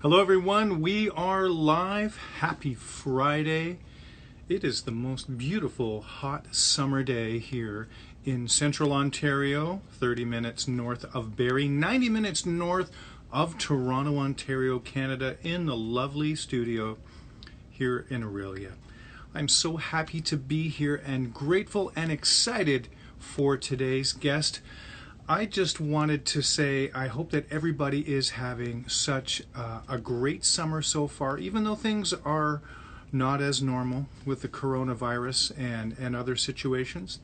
Hello, everyone. We are live. Happy Friday. It is the most beautiful hot summer day here in central Ontario, 30 minutes north of Barrie, 90 minutes north of Toronto, Ontario, Canada, in the lovely studio here in Aurelia. I'm so happy to be here and grateful and excited for today's guest. I just wanted to say I hope that everybody is having such a great summer so far, even though things are not as normal with the coronavirus and other situations.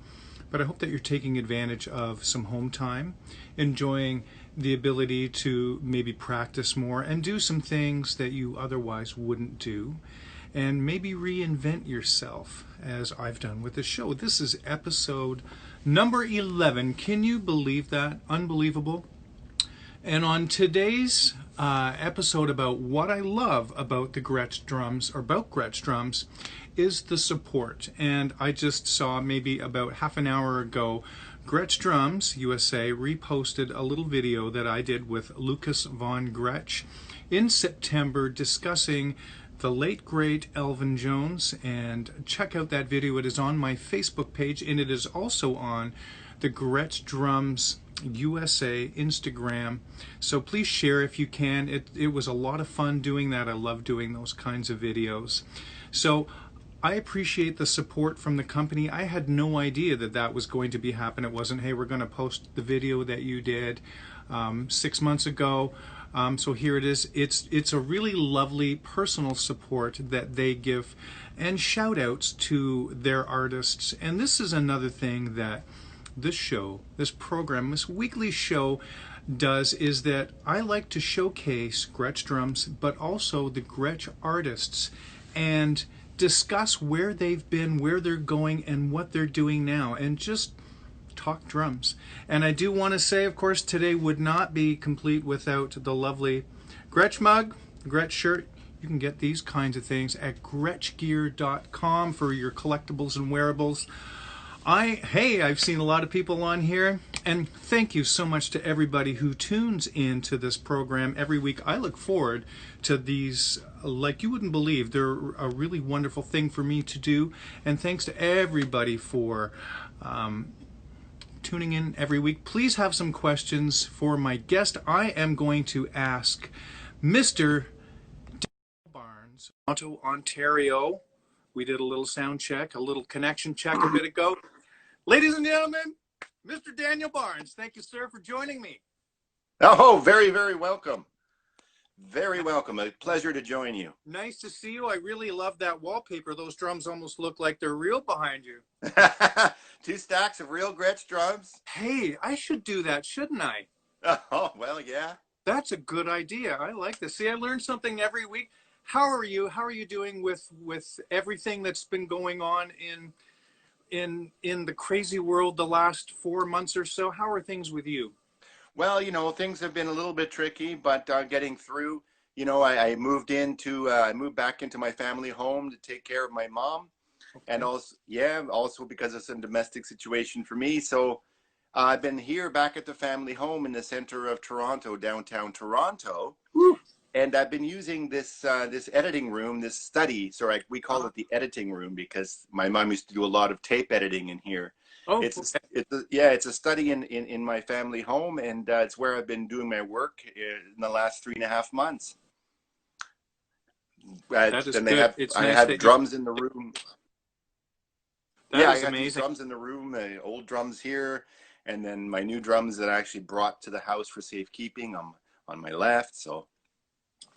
But I hope that you're taking advantage of some home time, enjoying the ability to maybe practice more and do some things that you otherwise wouldn't do, and maybe reinvent yourself, as I've done with the show. This is episode number 11. Can you believe that? Unbelievable. And on today's episode about what I love about the Gretsch drums, or about Gretsch drums, is the support. And I just saw maybe about half an hour ago, Gretsch Drums USA reposted a little video that I did with Lucas von Gretsch in September discussing the late great Elvin Jones, and check out that video. It is on my Facebook page, and it is also on the Gretsch Drums USA Instagram. So please share if you can. It was a lot of fun doing that. I love doing those kinds of videos. So I appreciate the support from the company. I had no idea that that was going to be happening. It wasn't, hey, we're going to post the video that you did 6 months ago. So here it is. It's a really lovely personal support that they give, and shout outs to their artists. And this is another thing that this show, this program, this weekly show does, is that I like to showcase Gretsch drums, but also the Gretsch artists, and discuss where they've been, where they're going, and what they're doing now, and just talk drums. And I do want to say, of course, today would not be complete without the lovely Gretsch mug, Gretsch shirt. You can get these kinds of things at GretschGear.com for your collectibles and wearables. I've seen a lot of people on here, and thank you so much to everybody who tunes into this program every week. I look forward to these like you wouldn't believe. They're a really wonderful thing for me to do, and thanks to everybody for tuning in every week. Please have some questions for my guest. I am going to ask Mr. Daniel Barnes, Toronto, Ontario. We did a little sound check, a little connection check a bit ago. Ladies and gentlemen, Mr. Daniel Barnes, thank you, sir, for joining me. Oh, very, very welcome. Very welcome. A pleasure to join you. Nice to see you. I really love that wallpaper. Those drums almost look like they're real behind you. 2 stacks of real Gretsch drums. Hey, I should do that, shouldn't I? Oh, well, yeah. That's a good idea. I like this. See, I learn something every week. How are you? How are you doing with everything that's been going on in the crazy world the last 4 months or so? How are things with you? Well, you know, things have been a little bit tricky, but getting through. You know, I moved back into my family home to take care of my mom. Okay. And also because it's a domestic situation for me. So I've been here back at the family home in the center of Toronto, downtown Toronto. Woo. And I've been using this editing room, this study. So we call it the editing room because my mom used to do a lot of tape editing in here. Oh, it's a study in my family home, and it's where I've been doing my work in the last 3.5 months. That is good. I have drums in the room. That is I amazing. These drums in the room, old drums here, and then my new drums that I actually brought to the house for safekeeping on my left. So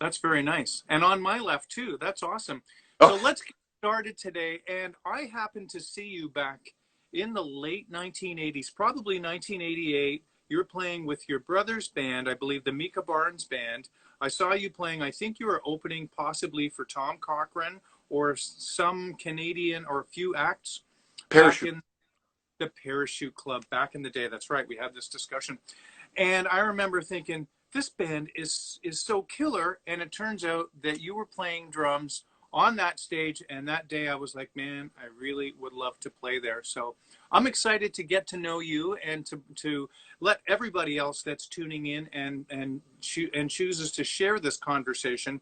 that's very nice. And on my left too. That's awesome. Oh. So let's get started today. And I happened to see you back in the late 1980s, probably 1988. You were playing with your brother's band, I believe the Mika Barnes band. I saw you playing, I think you were opening possibly for Tom Cochrane or some Canadian, or a few acts. Parachute. Back in the Parachute Club back in the day. That's right. We had this discussion. And I remember thinking, this band is so killer. And it turns out that you were playing drums on that stage. And that day I was like, man, I really would love to play there. So I'm excited to get to know you and to let everybody else that's tuning in and chooses to share this conversation,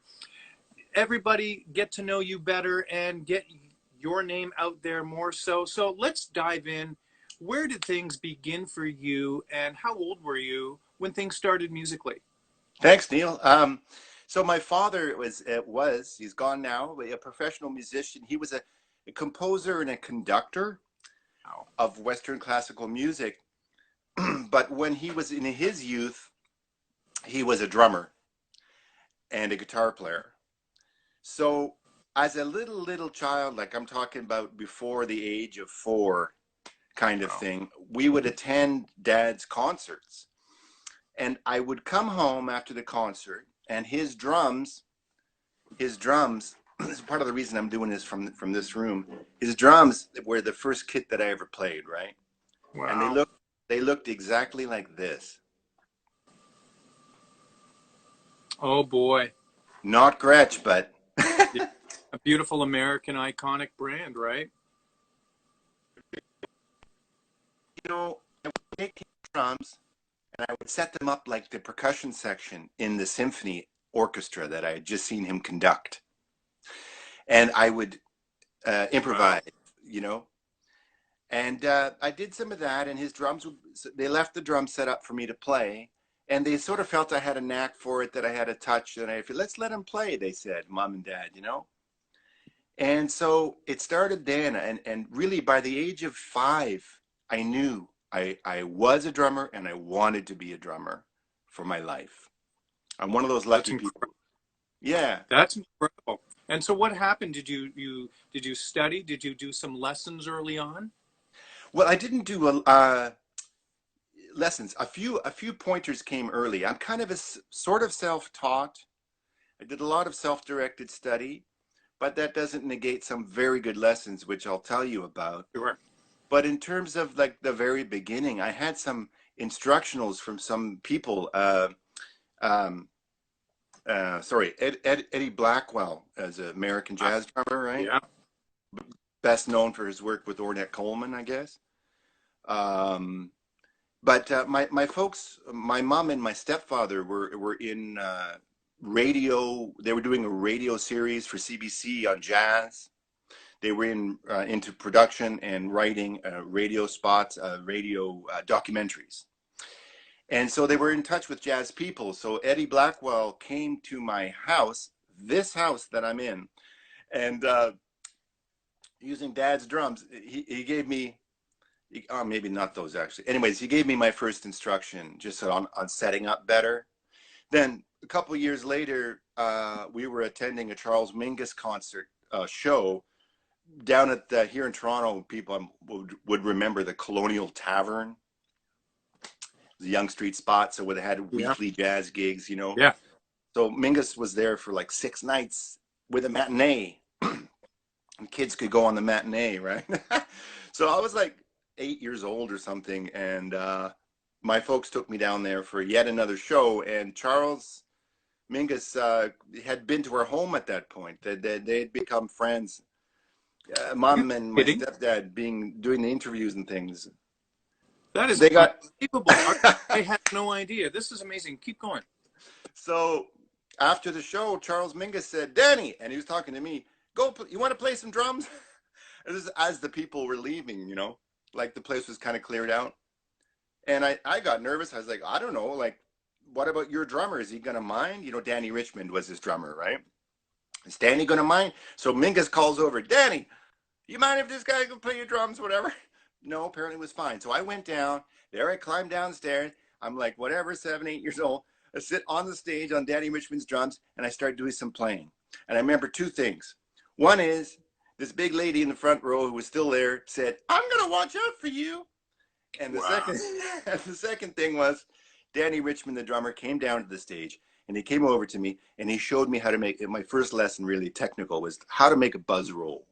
everybody get to know you better and get your name out there more. So let's dive in. Where did things begin for you, and how old were you when things started musically? Thanks, Neil. So my father he's gone now, a professional musician. He was a composer and a conductor Wow. of Western classical music. But when he was in his youth, he was a drummer and a guitar player. So as a little child, like I'm talking about before the age of 4 kind of Wow. thing, we would attend Dad's concerts. And I would come home after the concert, and his drums, this is part of the reason I'm doing this from this room. His drums were the first kit that I ever played, right? And Wow. they looked exactly like this. Oh boy. Not Gretsch, but Yeah. A beautiful American iconic brand, right? I would take his drums and I would set them up like the percussion section in the symphony orchestra that I had just seen him conduct. And I would Wow. improvise, you know. And I did some of that, and his they left the drum set up for me to play. And they sort of felt I had a knack for it, that I had a touch. And let's let him play, they said, Mom and Dad, you know. And so it started then. And really, by the age of 5, I knew I was a drummer and I wanted to be a drummer for my life. I'm one of those That's lucky incredible. people. Yeah. That's incredible. And so what happened? Did you study? Did you do some lessons early on? Well, I didn't do lessons. A few pointers came early. I'm kind of sort of self-taught. I did a lot of self-directed study, but that doesn't negate some very good lessons, which I'll tell you about. Sure. But in terms of like the very beginning, I had some instructionals from some people. Um, Sorry, Eddie Blackwell as an American Ah, jazz drummer, right? yeah. Best known for his work with Ornette Coleman, I guess. Um, but my folks, my mom and my stepfather were in radio. They were doing a radio series for CBC on jazz. They were into production and writing radio spots, radio documentaries. And so they were in touch with jazz people. So Eddie Blackwell came to my house, this house that I'm in, and using Dad's drums, he gave me, maybe not those actually. Anyways, he gave me my first instruction just on setting up better. Then a couple of years later, we were attending a Charles Mingus concert show down at here in Toronto. People would remember the Colonial Tavern, the Young Street spot. So they had Yeah. weekly jazz gigs, you know. Yeah. So Mingus was there for like 6 nights with a matinee. And kids could go on the matinee, right? So I was like 8 years old or something, and my folks took me down there for yet another show. And Charles Mingus had been to our home at that point. They had become friends. You're Mom and my kidding. stepdad doing the interviews and things. That So is they got unbelievable. I had no idea. This is amazing. Keep going. so after the show, Charles Mingus said, "Danny," and he was talking to me. "Go, you want to play some drums?" As the people were leaving, you know, like the place was kind of cleared out. And I got nervous. I was like, I don't know, like, what about your drummer? Is he gonna mind? You know, Danny Richmond was his drummer, right? Is Danny gonna mind? So Mingus calls over, "Danny, you mind if this guy can play your drums, whatever?" No, apparently it was fine. So I went down. There I climbed downstairs. I'm like, whatever, 7, 8 years old. I sit on the stage on Danny Richmond's drums, and I start doing some playing. And I remember 2 things. One is this big lady in the front row who was still there said, "I'm gonna watch out for you." And the Wow. second, the second thing was, Danny Richmond, the drummer, came down to the stage, and he came over to me and he showed me how to make. My first lesson, really technical, was how to make a buzz roll.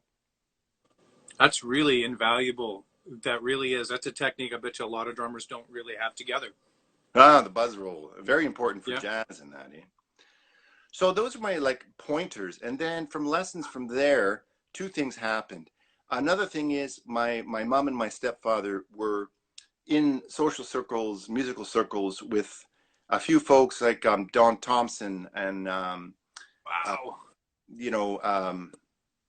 That's really invaluable. That really is. That's a technique I bet you a lot of drummers don't really have together. The buzz roll, very important for Yeah. jazz and that. Eh? So those are my like pointers. And then from lessons from there, two things happened. Another thing is my mom and my stepfather were in social circles, musical circles with a few folks like Don Thompson and uh, Wow. you know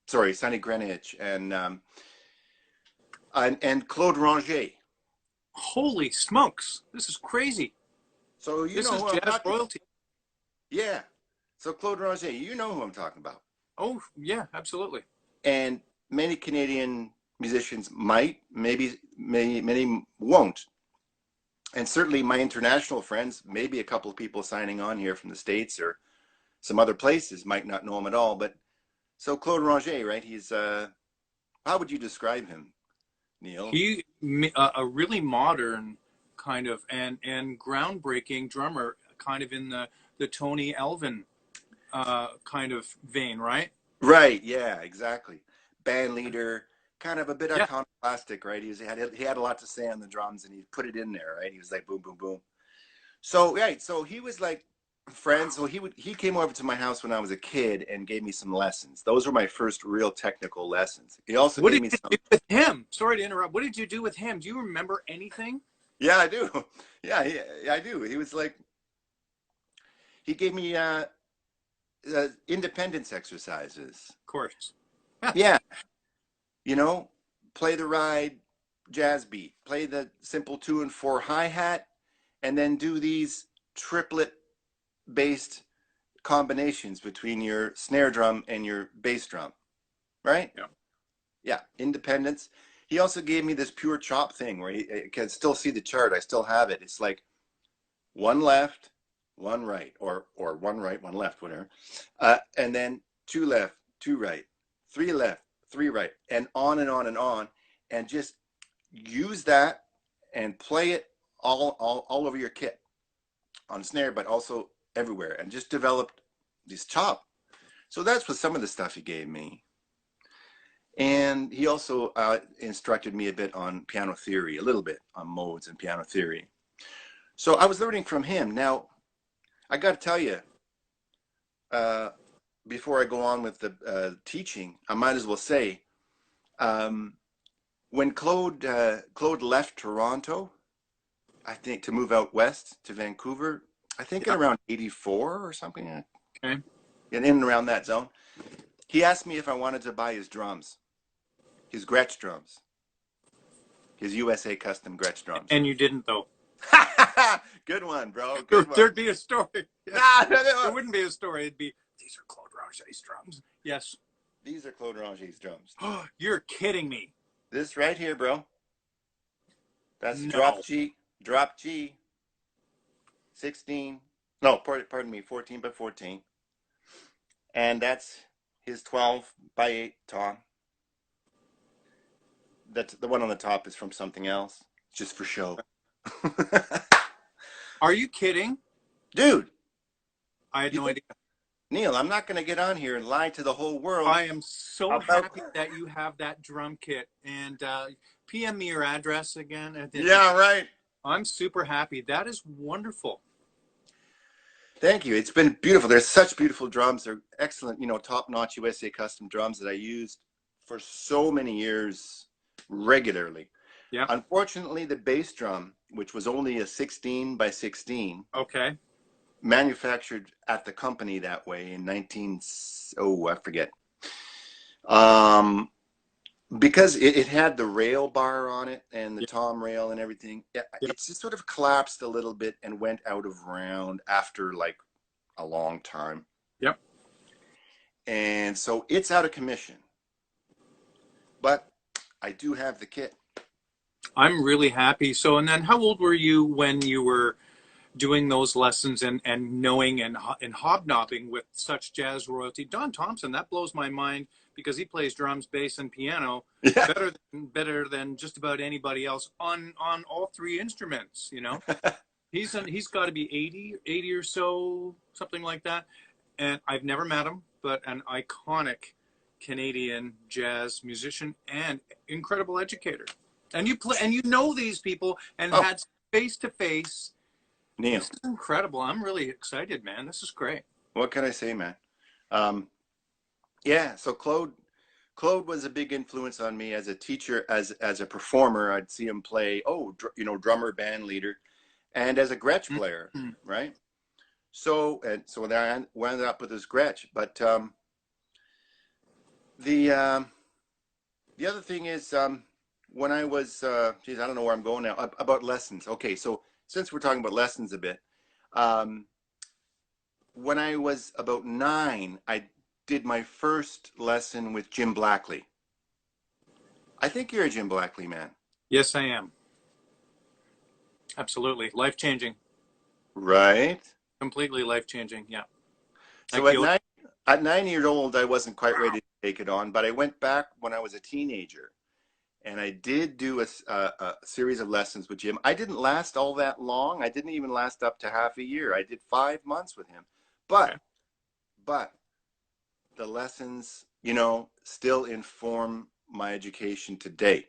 sorry, Sonny Greenwich and Claude Ranger. Holy smokes. This is crazy. So you This know is who I'm jazz talking. royalty. Yeah. So Claude Ranger, you know who I'm talking about. Oh, yeah, absolutely. And many Canadian musicians might, maybe many won't. And certainly my international friends, maybe a couple of people signing on here from the States or some other places might not know him at all. But so Claude Ranger, right? He's how would you describe him, Neil? A really modern kind of and groundbreaking drummer, kind of in the Tony Alvin kind of vein, right? Right, yeah, exactly. Band leader, kind of a bit Yeah. iconoclastic, right? He had a lot to say on the drums and he put it in there, right? He was like boom, boom, boom. So right, so he was like friends. So he came over to my house when I was a kid and gave me some lessons. Those were my first real technical lessons. He also What gave did me you some. do with him? Sorry to interrupt. What did you do with him? Do you remember anything? Yeah, I do. Yeah, I do. He was like he gave me independence exercises. Of course. Yeah, you know, play the ride jazz beat, play the simple 2 and 4 hi hat, and then do these triplet based combinations between your snare drum and your bass drum, right? Yeah. Yeah, independence. He also gave me this pure chop thing where I can still see the chart. I still have it. It's like one left, one right, or one right, one left, whatever, and then two left, two right, three left, three right, and on and on and on, and just use that and play it all over your kit on snare, but also everywhere, and just developed this chop. So that's what some of the stuff he gave me. And he also instructed me a bit on piano theory, a little bit on modes and piano theory. So I was learning from him. Now, I got to tell you, uh, before I go on with the teaching, I might as well say, um, when Claude left Toronto, I think to move out west to Vancouver, I think in Yeah. around '84 or something, Okay. in and around that zone, he asked me if I wanted to buy his drums, his Gretsch drums, his USA custom Gretsch drums. And you didn't though. Good one, bro. Good one. There'd be a story. Yes. Nah, no, There no. wouldn't be a story. It'd be, these are Claude Ranger's drums. Yes. These are Claude Ranger's drums. You're kidding me. This right here, bro. That's No. Drop G, 16. No, pardon me, 14 by 14. And that's his 12 by 8 tom. That's the one on the top is from something else, just for show. Are you kidding? Dude, I had you no think, idea. Neil, I'm not going to get on here and lie to the whole world I am so about. happy that you have that drum kit. And PM me your address again. Yeah, right. I'm super happy. That is wonderful. Thank you. It's been beautiful. They're such beautiful drums. They're excellent, top-notch USA custom drums that I used for so many years regularly. Yeah. Unfortunately, the bass drum, which was only a 16 by 16, Okay. manufactured at the company that way in I forget. Um, because it had the rail bar on it and the Yeah. tom rail and everything, Yep. it just sort of collapsed a little bit and went out of round after like a long time. Yep. And so it's out of commission. But I do have the kit. I'm really happy. So, and then how old were you when you were doing those lessons and knowing and hobnobbing with such jazz royalty? Don Thompson, that blows my mind because he plays drums, bass, and piano Yeah. better than just about anybody else on all three instruments. He's got to be 80 or so, something like that. And I've never met him, but an iconic Canadian jazz musician and incredible educator. And you play and you know these people and Oh, had face to face. Neil. This is incredible. I'm really excited, man. This is great. What can I say, man? Um, yeah, so Claude was a big influence on me as a teacher, as a performer. I'd see him play, drummer, band leader, and as a Gretsch player, Mm-hmm. right? So then I wound up with this Gretsch. But the the other thing is, when I was, geez, I don't know where I'm going now, about lessons. Okay, so since we're talking about lessons a bit, um, when I was about 9, I did my first lesson with Jim Blackley. I think you're a Jim Blackley man. Yes, I am. Absolutely. Life changing. Right. Completely life changing. Yeah. So Like you. at 9 years old, I wasn't quite ready to take it on, but I went back when I was a teenager, and I did do a series of lessons with Jim. I didn't last all that long. I didn't even last up to half a year. I did 5 months with him, but Okay. but the lessons, still inform my education today.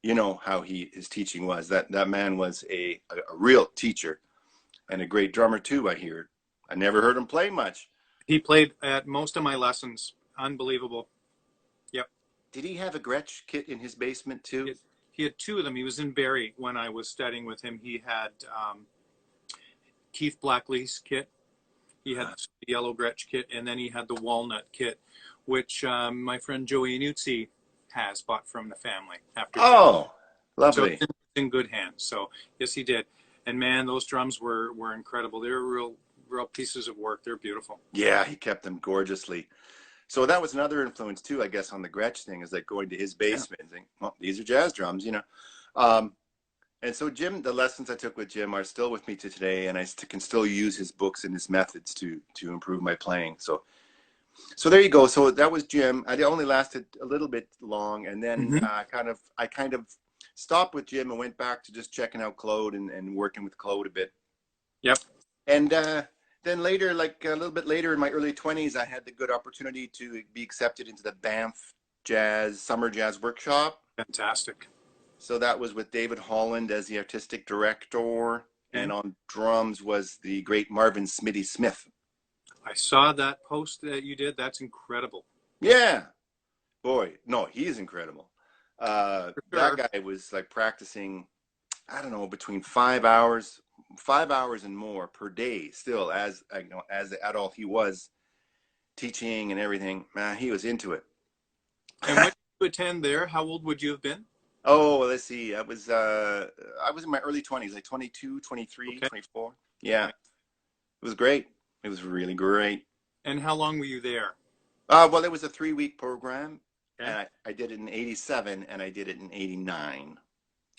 You know how his teaching was. That man was a real teacher and a great drummer too. I hear. I never heard him play much. He played at most of my lessons. Unbelievable. Yep. Did he have a Gretsch kit in his basement He too? had, he had two of them. He was in Barrie when I was studying with him. He had Keith Blackley's kit. He had the yellow Gretsch kit, and then he had the walnut kit, which my friend Joey Anuzzi has bought from the family after Jim. Oh, So lovely. it's in good hands. So yes, he did. And man, those drums were incredible. They're real pieces of work. They're beautiful. Yeah, he kept them gorgeously. So that was another influence too, I guess, on the Gretsch thing, is like going to his Yeah. basement and saying, well, these are jazz drums. Um, and so Jim, the lessons I took with Jim are still with me to today, and I can still use his books and his methods to improve my playing. So there you go. So that was Jim. I only lasted a little bit long, and then Mm-hmm. I kind of stopped with Jim and went back to just checking out Claude and working with Claude a bit. Yep. And then later, like a little bit later in my early 20s, I had the good opportunity to be accepted into the Banff Summer Jazz Workshop. Fantastic. So that was with David Holland as the artistic director, and Okay. on drums was the great Marvin Smitty Smith. I saw that post that you did. That's incredible. Yeah, boy, no, he's incredible. For That sure. guy was like practicing, I don't know, between 5 hours and more per day. Still, as the adult he was teaching and everything, man, he was into it. And when did you attend there? How old would you have been? Oh, let's see. I was in my early 20s, like 22, 23, Okay. 24. Yeah, Okay. it was great. It was really great. And how long were you there? Well, it was a 3-week program, Okay. and I did it in 87 and I did it in 89.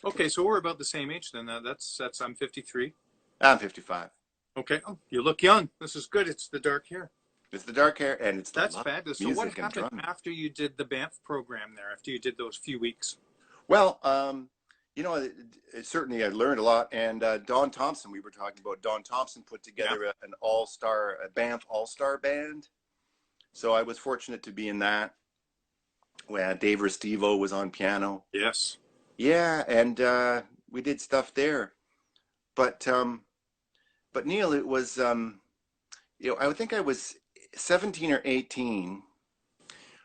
Okay, so we're about the same age then. That's I'm 53. I'm 55. Okay. Oh, you look young. This is good. It's the dark hair. It's the dark hair and it's the That's love of fabulous. So what music and happened drumming. after you did the Banff program there? After you did those few weeks? Well, certainly I learned a lot. And Don Thompson, we were talking about, Don Thompson put Yeah. together a Banff all-star band. So I was fortunate to be in that, where Dave Restivo was on piano. Yes. Yeah, and we did stuff there. But Neil, it was I think I was 17 or 18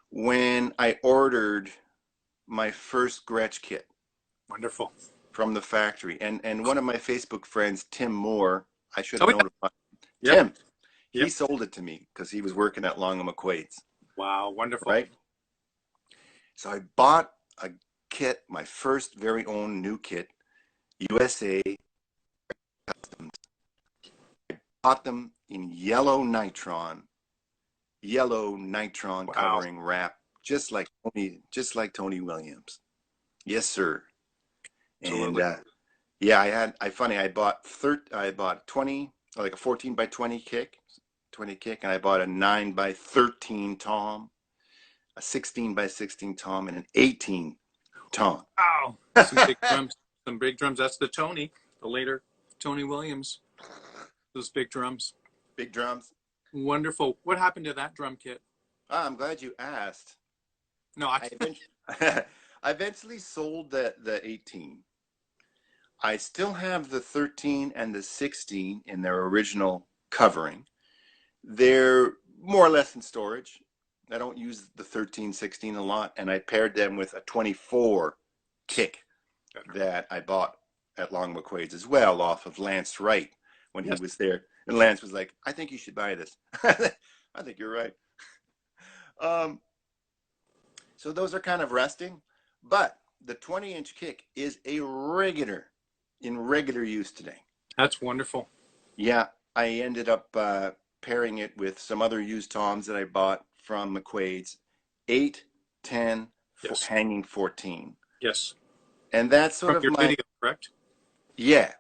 when I ordered my first Gretsch kit Wonderful. from the factory. And one of my Facebook friends, Tim Moore, I should Oh have yeah. notified Yep. Tim. He Yep. sold it to me because he was working at Long and McQuaid's, Wow. Wonderful. right? So I bought a kit, my first very own new kit, USA Customs. I bought them in yellow nitron Wow. covering wrap, just like Tony Williams. Yes, sir. And Absolutely. yeah, I bought 20, like a 14 by 20 kick, and I bought a 9 by 13 tom, a 16 by 16 tom, and an 18 tom. Wow. Some big drums. Some big drums. That's the Tony, the later Tony Williams. Those big drums. Big drums. Wonderful. What happened to that drum kit? I'm glad you asked. No, I eventually, I eventually sold the 18. I still have the 13 and the 16 in their original covering. They're more or less in storage. I don't use the 13, 16 a lot, and I paired them with a 24 kick that I bought at Long McQuaid's as well, off of Lance Wright when he Yes. was there. And Lance was like, I think you should buy this. I think you're right. So those are kind of resting, but the 20-inch kick is a in regular use today. That's wonderful. Yeah, I ended up pairing it with some other used toms that I bought from McQuaid's, 8, 10, Yes. hanging 14. Yes. And that's sort From of your my video, correct? yeah.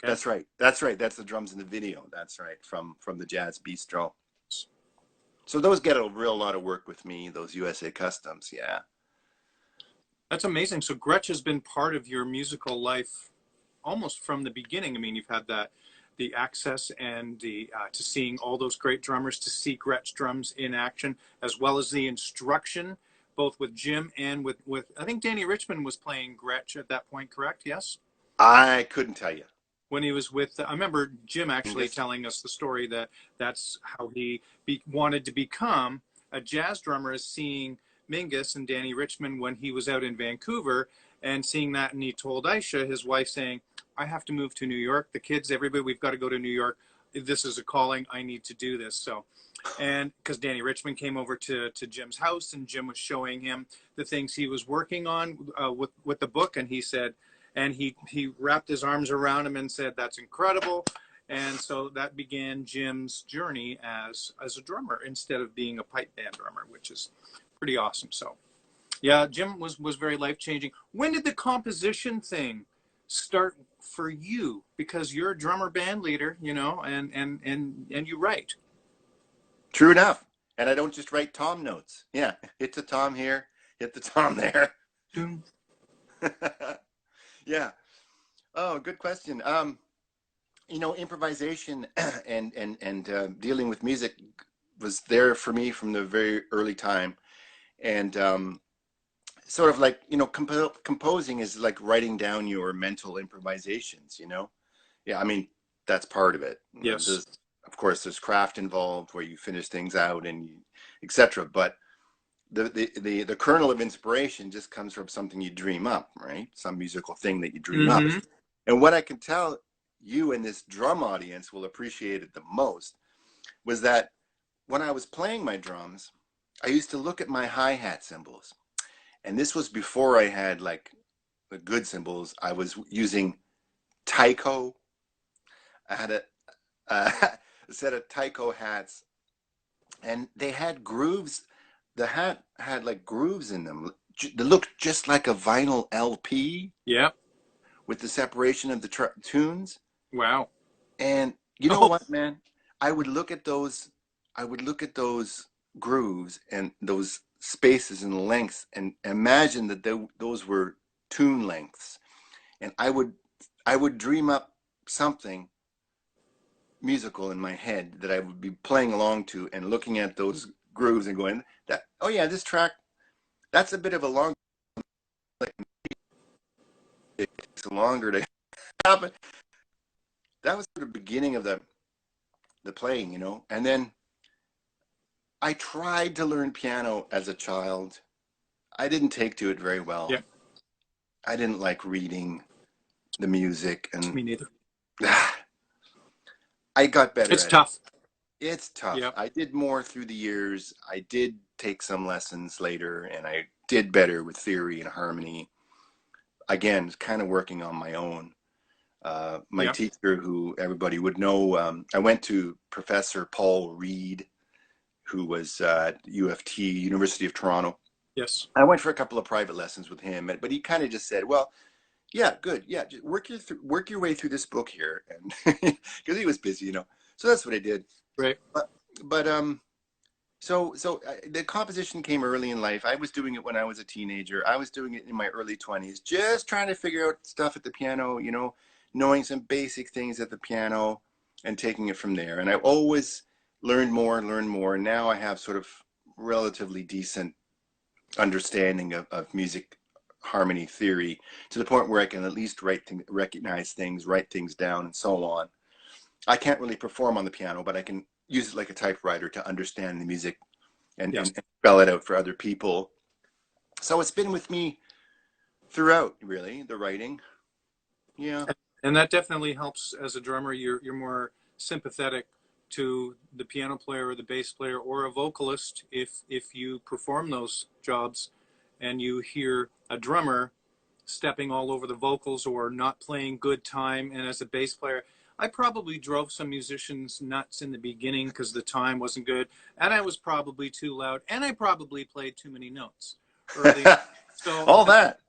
Okay. That's right. That's right. That's the drums in the video. That's right. From the Jazz Bistro. So those get a real lot of work with me, those USA Customs. Yeah. That's amazing. So Gretsch has been part of your musical life almost from the beginning. I mean, you've had the access and the to seeing all those great drummers, to see Gretsch drums in action, as well as the instruction, both with Jim and with I think Danny Richmond was playing Gretsch at that point, correct? Yes. I couldn't tell you. When he was with, I remember Jim actually Yes. telling us the story that that's how he wanted to become a jazz drummer, is seeing Mingus and Danny Richmond when he was out in Vancouver and seeing that. And he told Aisha, his wife, saying, I have to move to New York. The kids, everybody, we've got to go to New York. This is a calling. I need to do this. So, and because Danny Richmond came over to Jim's house and Jim was showing him the things he was working on with the book. And he said, and he wrapped his arms around him and said, that's incredible. And so that began Jim's journey as a drummer instead of being a pipe band drummer, which is pretty awesome. So yeah, Jim was very life-changing. When did the composition thing start for you? Because you're a drummer band leader, you know, and you write. True enough. And I don't just write tom notes. Yeah. Hit the tom here, hit the tom there. Doom. Yeah. Oh, good question. You know, improvisation and dealing with music was there for me from the very early time. And sort of like, you know, composing is like writing down your mental improvisations, you know? Yeah, I mean, that's part of it. Yes. Of course, there's craft involved where you finish things out and etc. But the kernel of inspiration just comes from something you dream up, right? Some musical thing that you dream up. And what I can tell you and this drum audience will appreciate it the most was that when I was playing my drums, I used to look at my hi-hat cymbals. And this was before I had like the good cymbals. I was using taiko. I had a set of taiko hats, and they had grooves. The hat had like grooves in them. They looked just like a vinyl LP. Yeah. With the separation of the tunes. Wow. And you know what, man? I would look at those grooves and those spaces and lengths and imagine that those were tune lengths. And I would dream up something musical in my head that I would be playing along to and looking at those grooves and going, that, oh yeah, this track, that's a bit of a long, like, it takes longer to happen. That was the beginning of the playing, you know. And then I tried to learn piano as a child. I didn't take to it very well. Yeah. I didn't like reading the music, and me neither. I got better. It's tough. It's tough. Yep. I did more through the years. I did take some lessons later, and I did better with theory and harmony. Again, kind of working on my own. My teacher, who everybody would know, I went to Professor Paul Reed, who was at UFT, University of Toronto. Yes. I went for a couple of private lessons with him, but he kind of just said, well, yeah, good. Yeah, just work your way through this book here. And because he was busy, you know. So that's what I did. Right. But so the composition came early in life. I was doing it when I was a teenager. I was doing it in my early 20s, just trying to figure out stuff at the piano, you know, knowing some basic things at the piano and taking it from there. And I always learned more and learned more. And now I have sort of relatively decent understanding of music harmony theory to the point where I can at least recognize things, write things down, and so on. I can't really perform on the piano, but I can use it like a typewriter to understand the music Yes. and spell it out for other people. So it's been with me throughout, really, the writing. Yeah. And that definitely helps as a drummer. You're more sympathetic to the piano player or the bass player or a vocalist if you perform those jobs and you hear a drummer stepping all over the vocals or not playing good time. And as a bass player, I probably drove some musicians nuts in the beginning because the time wasn't good, and I was probably too loud, and I probably played too many notes early on. So All that.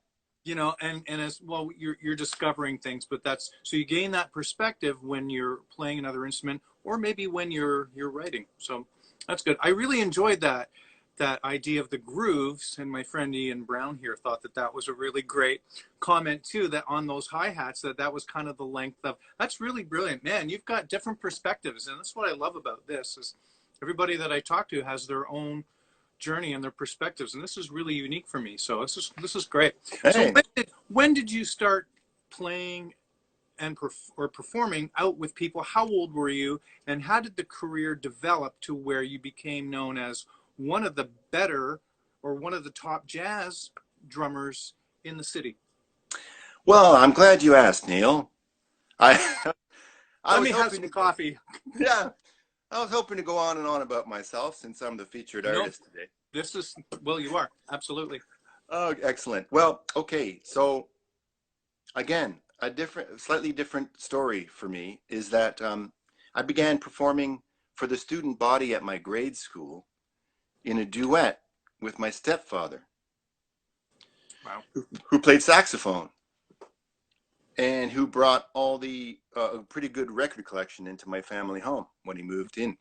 you know, and as well, you're discovering things, but that's so you gain that perspective when you're playing another instrument, or maybe when you're writing. So that's good. I really enjoyed that idea of the grooves, and my friend Ian Brown here thought that that was a really great comment too. That on those hi-hats, that was kind of the length of. That's really brilliant, man. You've got different perspectives, and that's what I love about this. Is everybody that I talk to has their own journey and their perspectives, and this is really unique for me. So this is great. So Hey. when did you start playing and or performing out with people? How old were you, and how did the career develop to where you became known as one of the better or one of the top jazz drummers in the city? Well, I'm glad you asked, Neil. I I Let was me have hoping some to, coffee. yeah, I was hoping to go on and on about myself since I'm the featured No, artist today. this is well, you are absolutely. Oh, excellent. Well, okay. So again, slightly different story for me is that I began performing for the student body at my grade school in a duet with my stepfather, Wow. who played saxophone and who brought all the pretty good record collection into my family home when he moved in.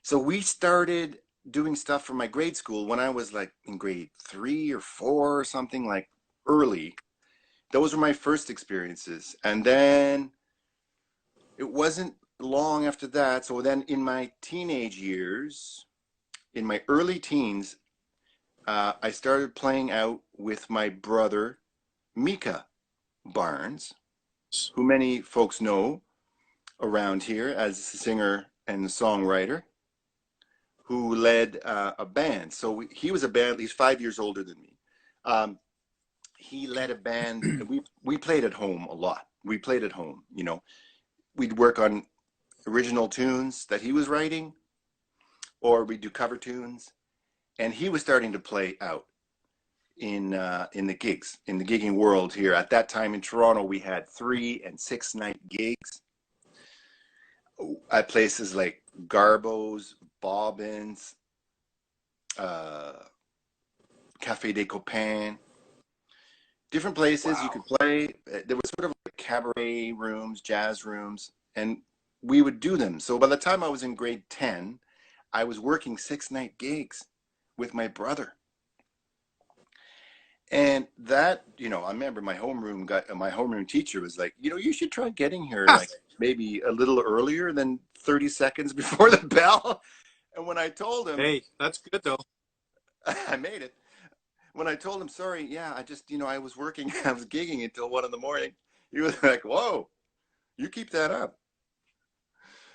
So we started doing stuff for my grade school when I was like in grade 3 or 4 or something, like early. Those were my first experiences. And then it wasn't long after that. So then in my teenage years, in my early teens, I started playing out with my brother, Mika Barnes, who many folks know around here as a singer and songwriter, who led a band. So he was a band, he's 5 years older than me. He led a band, and we played at home a lot. We played at home, you know. We'd work on original tunes that he was writing, or we'd do cover tunes. And he was starting to play out in the gigs, in the gigging world here. At that time in Toronto, we had 3 and 6 night gigs at places like Garbo's, Bobbins, Café des Copains, different places you Wow. could play. There was sort of like cabaret rooms, jazz rooms, and we would do them. So by the time I was in grade 10, I was working 6 night gigs with my brother. And that, you know, I remember my homeroom teacher was like, you know, you should try getting here like maybe a little earlier than 30 seconds before the bell. And when I told him, Hey, that's good though. I made it. When I told him, sorry, yeah, I just, you know, I was working, I was gigging until 1 in the morning. He was like, whoa, you keep that up.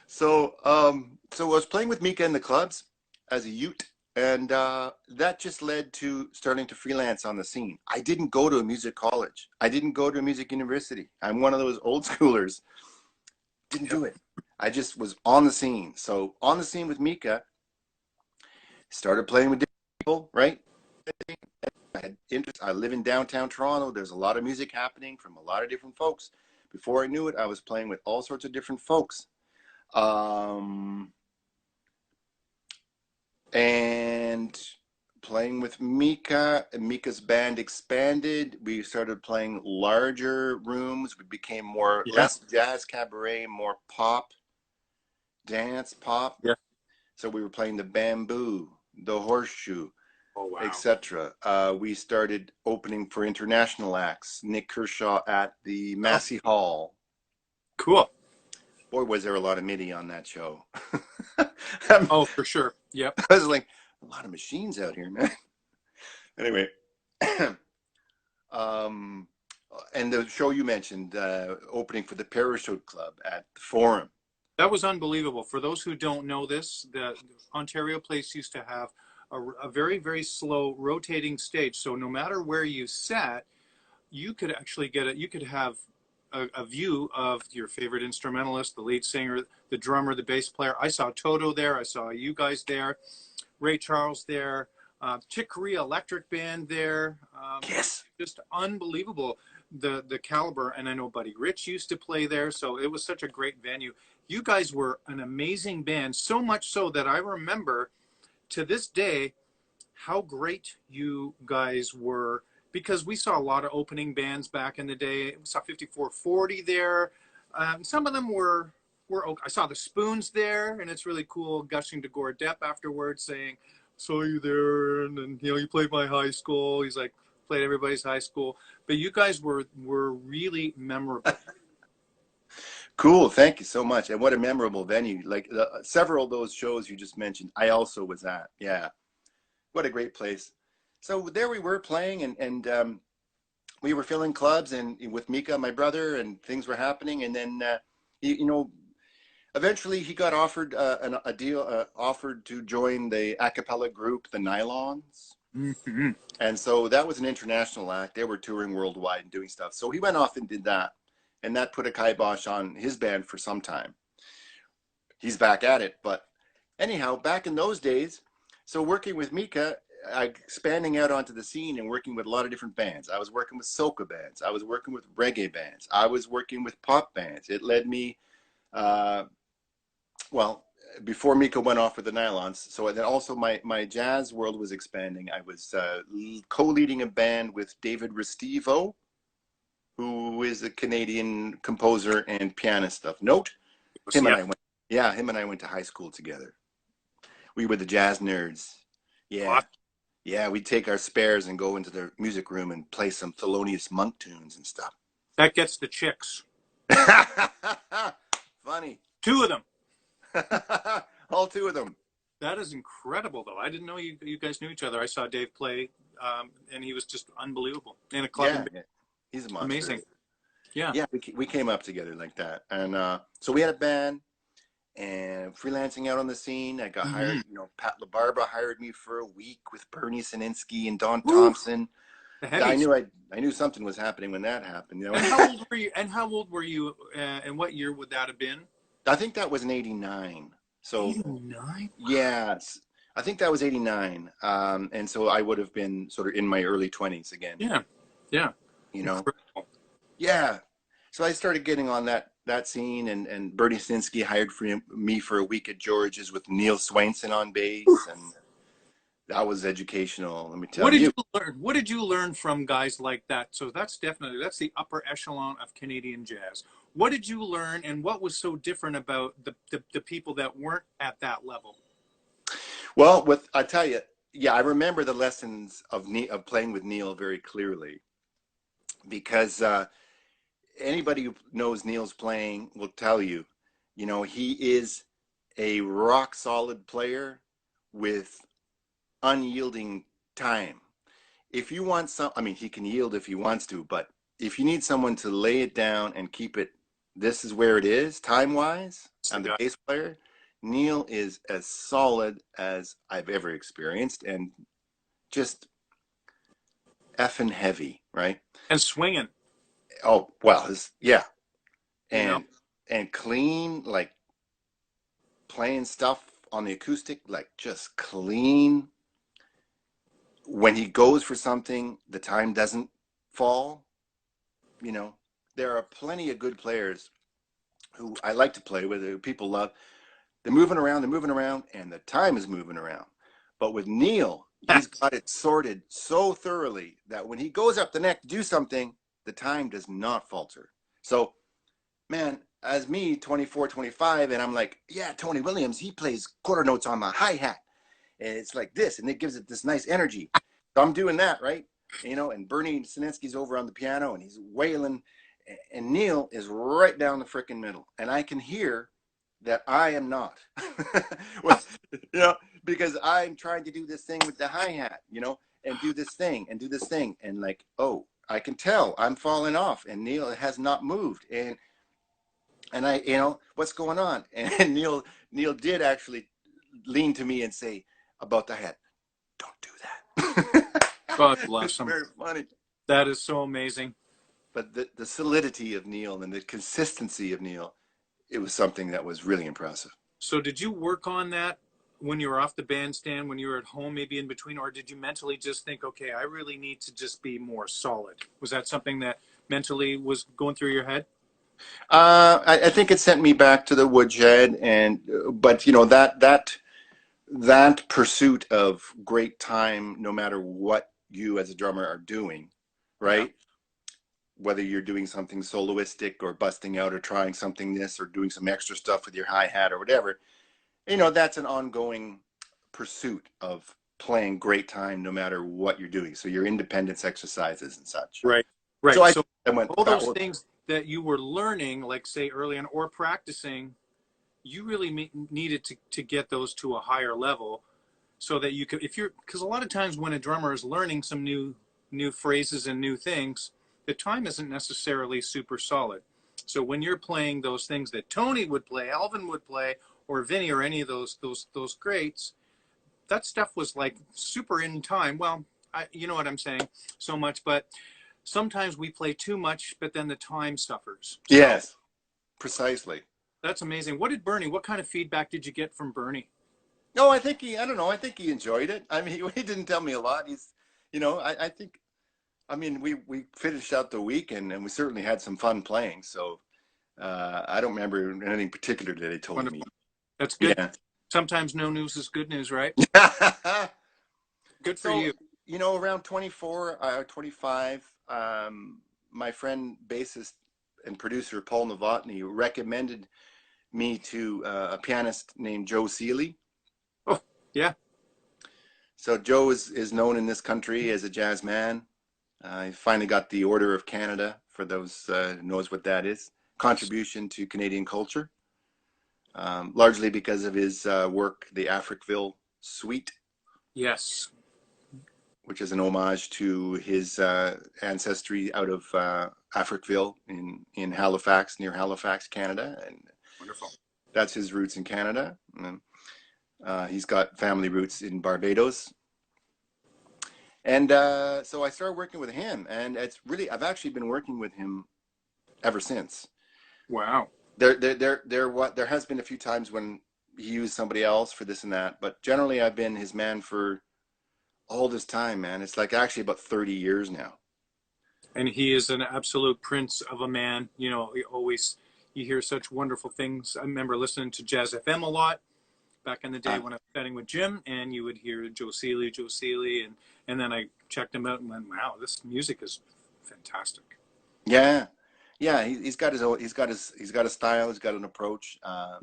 So I was playing with Mika in the clubs as a Ute, and that just led to starting to freelance on the scene. I didn't go to a music college. I didn't go to a music university. I'm one of those old schoolers. Didn't Yep. do it. I just was on the scene. So on the scene with Mika, started playing with different people, right? I had interest. I live in downtown Toronto. There's a lot of music happening from a lot of different folks. Before I knew it, I was playing with all sorts of different folks. Um, and playing with Mika. Mika's band expanded. We started playing larger rooms. We became Yeah. less jazz cabaret, more pop, dance pop. Yeah. So we were playing the Bamboo, the Horseshoe, Oh wow. etc. We started opening for international acts. Nick Kershaw at the Oh, Massey Hall. cool. Boy, was there a lot of MIDI on that show. Oh, for sure. Yep. I was like, a lot of machines out here, man. Anyway, um, and the show you mentioned, opening for the Parachute Club at the Forum. That was unbelievable. For those who don't know this, the Ontario Place used to have a very, very slow rotating stage. So no matter where you sat, you could actually get it. You could have a view of your favorite instrumentalist, the lead singer, the drummer, the bass player. I saw Toto there. I saw you guys there. Ray Charles there. Chick Corea Electric Band there. Yes. Just unbelievable the caliber. And I know Buddy Rich used to play there, so it was such a great venue. You guys were an amazing band, so much so that I remember to this day how great you guys were, because we saw a lot of opening bands back in the day. We saw 5440 there. Some of them were okay. I saw the Spoons there, and it's really cool gushing to Gore Depp afterwards, saying, "Saw you there, and then you played my high school." He's like, played everybody's high school, but you guys were really memorable. Cool. Thank you so much. And what a memorable venue. Like several of those shows you just mentioned, I also was at. Yeah. What a great place. So there we were playing, and we were filling clubs and with Mika, my brother, and things were happening. And then, you know, eventually he got offered a deal, offered to join the a cappella group, the Nylons. Mm-hmm. And so that was an international act. They were touring worldwide and doing stuff. So he went off and did that. And that put a kibosh on his band for some time. He's back at it. But anyhow, back in those days, so working with Mika, expanding out onto the scene and working with a lot of different bands. I was working with soca bands. I was working with reggae bands. I was working with pop bands. It led me, well, before Mika went off with the Nylons. So then also my jazz world was expanding. I was co-leading a band with David Restivo, who is a Canadian composer and pianist of note. Him and I went, yeah, him and I went to high school together. We were the jazz nerds. Yeah. Yeah, we'd take our spares and go into the music room and play some Thelonious Monk tunes and stuff. That gets the chicks. Funny. Two of them. All two of them. That is incredible, though. I didn't know you guys knew each other. I saw Dave play, and he was just unbelievable in a club. Yeah, he's a monster. Amazing. Yeah. Yeah, we came up together like that. And so we had a band and freelancing out on the scene. I got hired, you know, Pat LaBarbera hired me for a week with Bernie Sininsky and Don Thompson. I knew something was happening when that happened. You know? And how old were you? And how old were you? And what year would that have been? I think that was in '89. So 89? yes, I think that was '89. And so I would have been sort of in my early 20s again. Yeah, yeah. You know, yeah. So I started getting on that scene, and Bernie Sinsky hired me for a week at George's with Neil Swainson on bass, and that was educational. Let me tell you. What did you learn from guys like that? So that's the upper echelon of Canadian jazz. What did you learn, and what was so different about the people that weren't at that level? Well, I tell you, yeah, I remember the lessons of playing with Neil very clearly, because anybody who knows Neil's playing will tell you, you know, he is a rock solid player with unyielding time. If you want I mean, he can yield if he wants to, but if you need someone to lay it down and keep it, this is where it is, time-wise, I'm the bass player. Neil is as solid as I've ever experienced, and just effing heavy, right? And swinging. Oh, well, yeah. And, you know? and clean, like playing stuff on the acoustic, like just clean. When he goes for something, the time doesn't fall. You know, there are plenty of good players who I like to play with, who people love. They're moving around, and the time is moving around. But with Neil, he's got it sorted so thoroughly that when he goes up the neck to do something, the time does not falter. So, man, as me, 24, 25, and I'm like, yeah, Tony Williams, he plays quarter notes on the hi-hat. And it's like this, and it gives it this nice energy. So I'm doing that, right? You know, and Bernie Sininsky's over on the piano, and he's wailing, and Neil is right down the frickin' middle. And I can hear that I am not. Well, you know, because I'm trying to do this thing with the hi-hat, you know, and do this thing, and like, oh, I can tell I'm falling off, and Neil has not moved. And And I, what's going on? And Neil did actually lean to me and say about the hat, don't do that. God bless It's him. very funny. That is so amazing. But the solidity of Neil and the consistency of Neil, it was something that was really impressive. So did you work on that when you were off the bandstand, when you were at home, maybe in between, or did you mentally just think, okay, I really need to just be more solid? Was that something that mentally was going through your head? I think it sent me back to the woodshed, and but that pursuit of great time, no matter what you as a drummer are doing, Yeah. right? Whether you're doing something soloistic or busting out or trying something this or doing some extra stuff with your hi-hat or whatever, that's an ongoing pursuit of playing great time no matter what you're doing. So your independence exercises and such. Right. So Right. So I went all that those was things that you were learning, like say early on, or practicing, you really needed to get those to a higher level so that you could, if you're, because a lot of times when a drummer is learning some new phrases and new things, the time isn't necessarily super solid. So when you're playing those things that Tony would play, Alvin would play, or Vinny, or any of those greats, that stuff was like super in time. Well, you know what I'm saying, so much, but sometimes we play too much, but then the time suffers. So yes, precisely. that's amazing. What did Bernie? What kind of feedback did you get from Bernie? No, I don't know. I think he enjoyed it. I mean, he didn't tell me a lot. I think, I mean, we finished out the weekend and we certainly had some fun playing. So I don't remember anything particular that he told me. Wonderful. That's good. Yeah. Sometimes no news is good news, right? Good for So, you. around 24, 25, my friend, bassist and producer Paul Novotny recommended me to a pianist named Joe Seeley. Oh, yeah. So Joe is known in this country as a jazz man. He finally got the Order of Canada, for those who knows what that is. Contribution to Canadian culture, largely because of his work, the Africville Suite, Yes. which is an homage to his ancestry out of Africville in Halifax, near Halifax, Canada. And Wonderful. that's his roots in Canada. And, he's got family roots in Barbados. And so I started working with him, and I've actually been working with him ever since. Wow. There has been a few times when he used somebody else for this and that, but generally I've been his man for all this time, man. It's like actually about 30 years now. And he is an absolute prince of a man. You know, you hear such wonderful things. I remember listening to Jazz FM a lot back in the day Uh, when I was chatting with Jim, and you would hear Joe Seeley, and then I checked him out and went, wow, this music is fantastic. yeah, yeah. He's got his own. He's got a style. He's got an approach.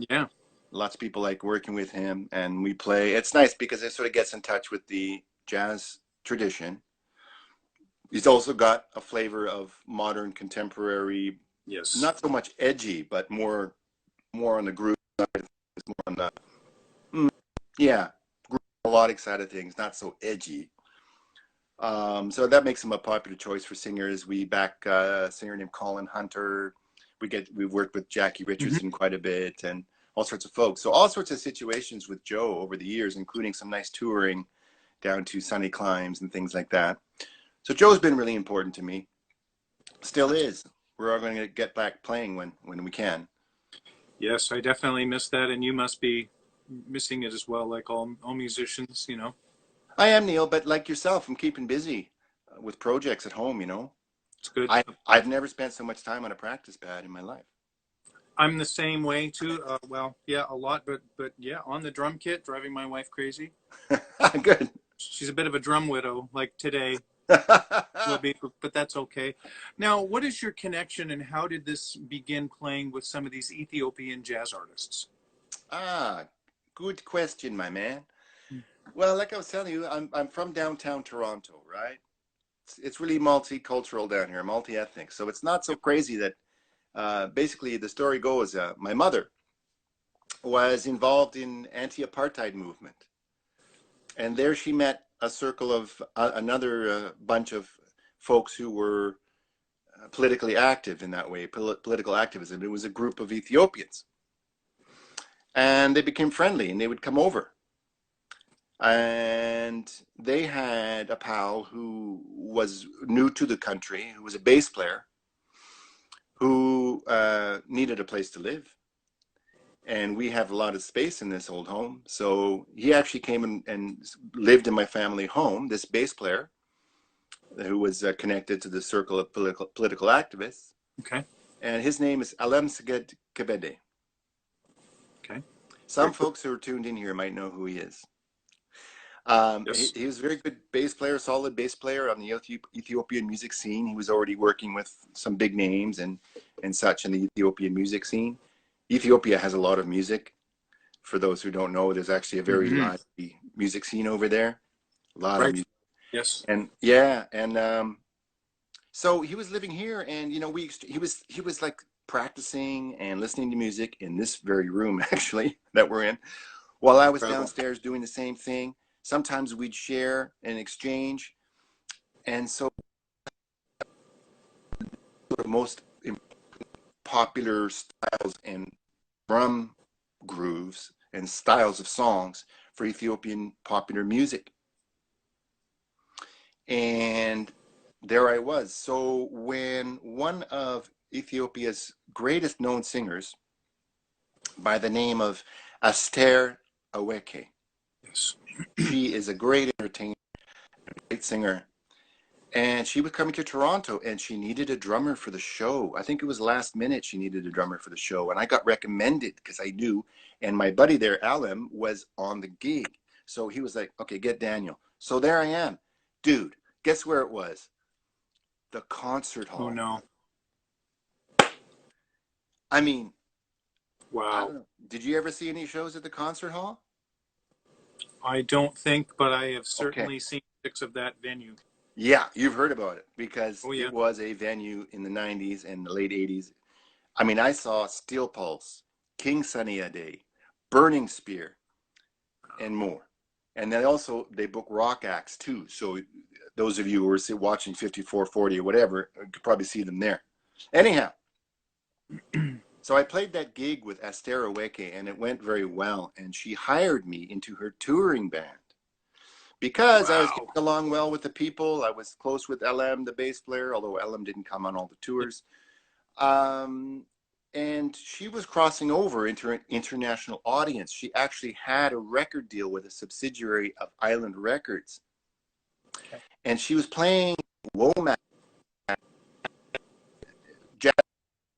Yeah. Lots of people like working with him, and we play. It's nice because it sort of gets in touch with the jazz tradition. He's also got a flavor of modern contemporary, Yes. not so much edgy, but more on the groove side, more on the yeah, melodic side of things, not so edgy. So that makes him a popular choice for singers. We back a singer named Colin Hunter. We've worked with Jackie Mm-hmm. Richardson quite a bit and all sorts of folks. So all sorts of situations with Joe over the years, including some nice touring down to Sunny Climbs and things like that. So Joe's been really important to me. Still is. We're all going to get back playing when we can. Yes, I definitely miss that, and you must be missing it as well, like all musicians, you know. I am, Neil, but like yourself, I'm keeping busy with projects at home. It's good. I've never spent so much time on a practice pad in my life. I'm the same way too. Well, yeah, a lot, but yeah, on the drum kit, driving my wife crazy. Good. She's a bit of a drum widow, like today will be, but that's okay. Now, what is your connection, and how did this begin playing with some of these Ethiopian jazz artists? Ah, good question, my man. Well, like I was telling you, I'm from downtown Toronto, right? It's really multicultural down here, multi-ethnic. So it's not so crazy that basically the story goes, my mother was involved in anti-apartheid movement. And there she met a circle of another bunch of folks who were politically active in that way, political activism. It was a group of Ethiopians, and they became friendly, and they would come over. And they had a pal who was new to the country, who was a bass player, who needed a place to live. And we have a lot of space in this old home. So he actually came and lived in my family home, this bass player, who was connected to the circle of political activists. Okay. And his name is Alem Seged Kebede. Okay. Some folks who are tuned in here might know who he is. Yes. He was a very good bass player, solid bass player on the Ethiopian music scene. He was already working with some big names and such in the Ethiopian music scene. Ethiopia has a lot of music. For those who don't know, there's actually a very lively music scene over there. A lot of music. Yes. And yeah, and so he was living here, and you know, he was like practicing and listening to music in this very room actually that we're in, while I was downstairs doing the same thing. Sometimes we'd share and exchange, and so the most popular styles and drum grooves and styles of songs for Ethiopian popular music. And there I was. So when one of Ethiopia's greatest known singers, by the name of Aster Aweke, Yes. she is a great entertainer, great singer, and she was coming to Toronto, and she needed a drummer for the show. I think it was last minute she needed a drummer for the show, and I got recommended because I knew, and my buddy there, Alem, was on the gig. So he was like, okay, get Daniel. So there I am. Dude, guess where it was? The concert hall. Oh, no. I mean, I Wow. don't know. Did you ever see any shows at the concert hall? I don't think, but I have Okay. certainly seen pics of that venue. Yeah, you've heard about it because Oh, yeah. it was a venue in the 90s and the late 80s. I mean, I saw Steel Pulse, King Sunny Ade, Burning Spear, and more. And then also they book rock acts too. So those of you who are watching 5440 or whatever could probably see them there. Anyhow, so I played that gig with Aster Aweke, and it went very well. And she hired me into her touring band because I was getting along well with the people. I was close with LM, the bass player, although LM didn't come on all the tours. And she was crossing over into an international audience. She actually had a record deal with a subsidiary of Island Records. Okay. And she was playing Womack jazz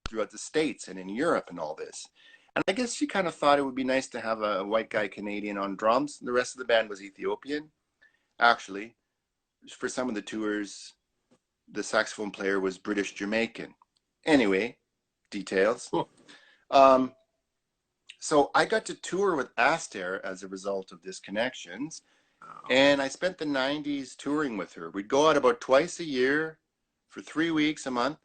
throughout the States and in Europe and all this. And I guess she kind of thought it would be nice to have a white guy Canadian on drums. The rest of the band was Ethiopian. Actually, for some of the tours, the saxophone player was British Jamaican. Anyway, details. Cool. So I got to tour with Aster as a result of this connections. And I spent the 90s touring with her. We'd go out about twice a year for 3 weeks a month.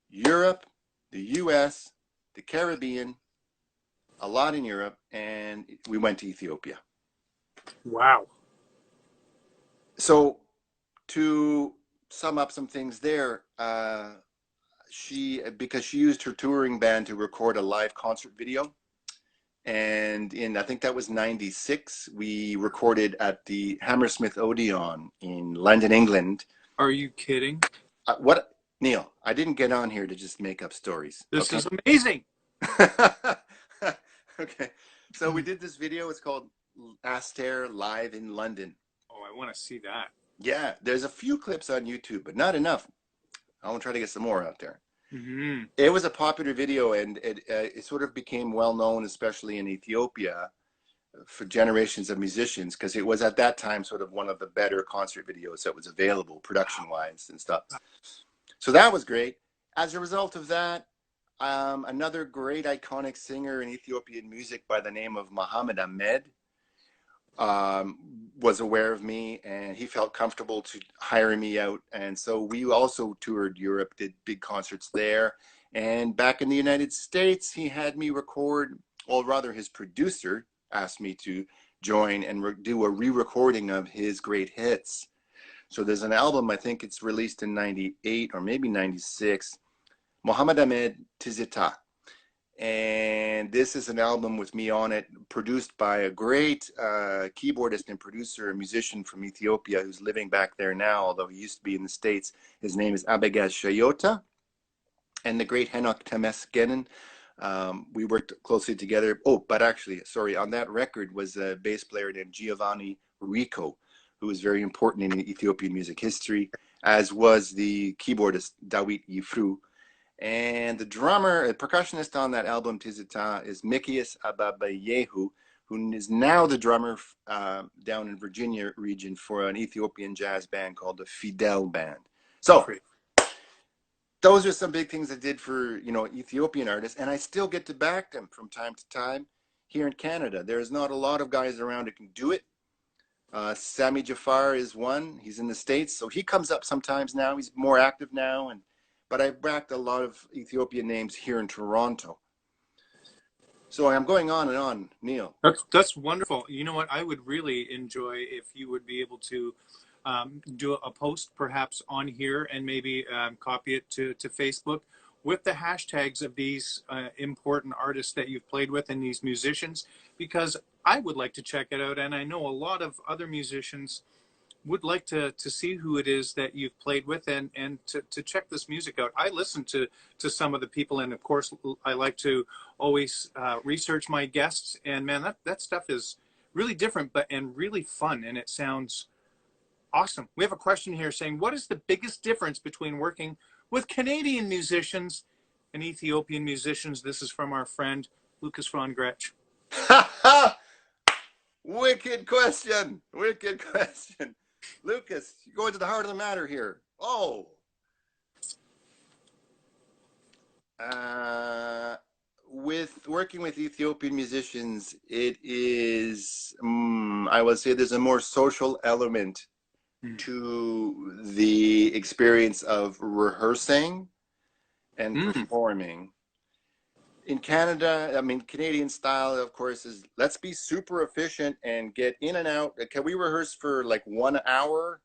Europe, the US, the Caribbean, a lot in Europe, and we went to Ethiopia. Wow. So to sum up some things there, because she used her touring band to record a live concert video. And I think that was 96, we recorded at the Hammersmith Odeon in London, England. Are you kidding? What, Neil, I didn't get on here to just make up stories. This is amazing. Okay. So we did this video. It's called Aster Live in London. Oh, I want to see that. Yeah, there's a few clips on YouTube, but not enough. I'll try to get some more out there. Mm-hmm. It was a popular video, and it sort of became well known, especially in Ethiopia, for generations of musicians, because it was at that time sort of one of the better concert videos that was available production-wise and stuff. So that was great. As a result of that, another great iconic singer in Ethiopian music by the name of Mohammed Ahmed was aware of me, and he felt comfortable to hire me out. And so we also toured Europe, did big concerts there. And back in the United States, he had me record, or rather his producer asked me to join and do a re-recording of his great hits. So there's an album, I think it's released in 98 or maybe 96, Mohammed Ahmed Tizita. And this is an album with me on it, produced by a great keyboardist and producer and musician from Ethiopia who's living back there now, although he used to be in the States. His name is Abegaz Shayota, and the great Henok Temesgenen. We worked closely together. Oh, but actually, sorry, on that record was a bass player named Giovanni Rico, who was very important in Ethiopian music history, as was the keyboardist Dawit Yifru. And the drummer, percussionist on that album, Tizita, is Mikias Ababayehu, who is now the drummer down in Virginia region for an Ethiopian jazz band called the Fidel Band. So those are some big things I did for, Ethiopian artists, and I still get to back them from time to time here in Canada. There's not a lot of guys around who can do it. Sami Jafar is one. He's in the States, so he comes up sometimes now. He's more active now, but I backed a lot of Ethiopian names here in Toronto. So I'm going on and on, Neil. That's wonderful. You know what? I would really enjoy if you would be able to do a post perhaps on here and maybe copy it to Facebook with the hashtags of these important artists that you've played with and these musicians, because I would like to check it out. And I know a lot of other musicians would like to see who it is that you've played with and to check this music out. I listen to some of the people, and of course I like to always research my guests, and man, that stuff is really different and really fun, and it sounds awesome. We have a question here saying, what is the biggest difference between working with Canadian musicians and Ethiopian musicians? This is from our friend Lucas von Gretsch. Wicked question. Lucas, you're going to the heart of the matter here. With working with Ethiopian musicians, it is, I would say there's a more social element to the experience of rehearsing and performing. In Canada, Canadian style, of course, is let's be super efficient and get in and out. Can we rehearse for like 1 hour?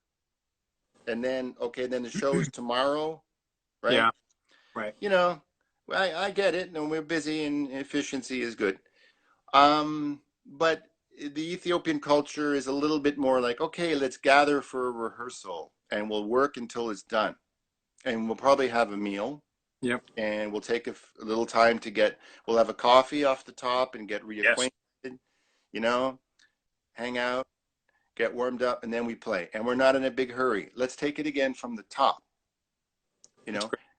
And then, then the show is tomorrow, right? Yeah, right. I get it, and we're busy, and efficiency is good. But the Ethiopian culture is a little bit more like, okay, let's gather for a rehearsal, and we'll work until it's done. And we'll probably have a meal. Yep. And we'll take a little time to we'll have a coffee off the top and get reacquainted, hang out, get warmed up, and then we play. And we're not in a big hurry. Let's take it again from the top.